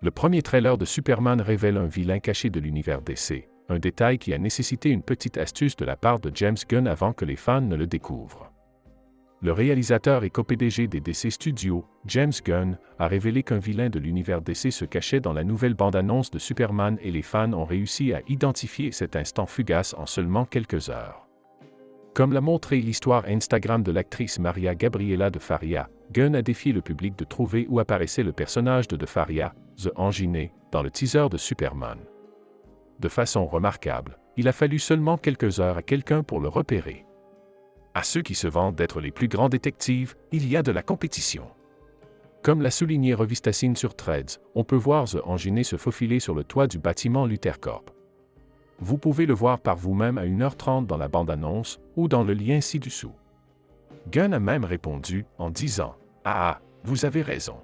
Le premier trailer de Superman révèle un vilain caché de l'univers DC, un détail qui a nécessité une petite astuce de la part de James Gunn avant que les fans ne le découvrent. Le réalisateur et co-PDG des DC Studios, James Gunn, a révélé qu'un vilain de l'univers DC se cachait dans la nouvelle bande-annonce de Superman et les fans ont réussi à identifier cet instant fugace en seulement quelques heures. Comme l'a montré l'histoire Instagram de l'actrice Maria Gabriela de Faria, Gunn a défié le public de trouver où apparaissait le personnage de Faria, The Engineer, dans le teaser de Superman. De façon remarquable, il a fallu seulement quelques heures à quelqu'un pour le repérer. À ceux qui se vantent d'être les plus grands détectives, il y a de la compétition. Comme l'a souligné Revistacine sur Threads, on peut voir The Engineer se faufiler sur le toit du bâtiment LutherCorp. Vous pouvez le voir par vous-même à 1h30 dans la bande-annonce ou dans le lien ci-dessous. Gunn a même répondu en disant « Ah, vous avez raison ».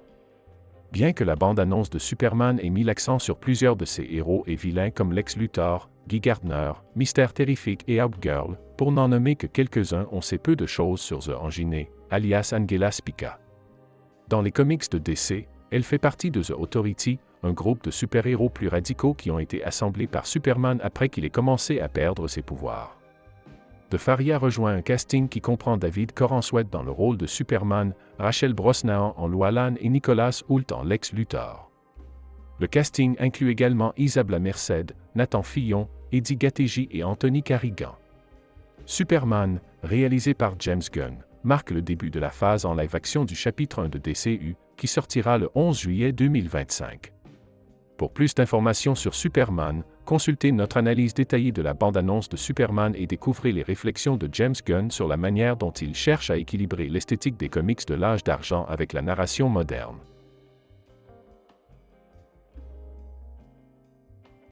Bien que la bande-annonce de Superman ait mis l'accent sur plusieurs de ses héros et vilains comme Lex Luthor, Guy Gardner, Mystère Terrifique et Outgirl, pour n'en nommer que quelques-uns, on sait peu de choses sur The Engineer, alias Angela Spica. Dans les comics de DC, elle fait partie de The Authority, un groupe de super-héros plus radicaux qui ont été assemblés par Superman après qu'il ait commencé à perdre ses pouvoirs. De Faria rejoint un casting qui comprend David Corenswet dans le rôle de Superman, Rachel Brosnahan en Lois Lane et Nicolas Hoult en Lex Luthor. Le casting inclut également Isabella Merced, Nathan Fillon, Eddie Gatteji et Anthony Carrigan. Superman, réalisé par James Gunn, marque le début de la phase en live-action du chapitre 1 de DCU, qui sortira le 11 juillet 2025. Pour plus d'informations sur Superman, consultez notre analyse détaillée de la bande-annonce de Superman et découvrez les réflexions de James Gunn sur la manière dont il cherche à équilibrer l'esthétique des comics de l'âge d'argent avec la narration moderne.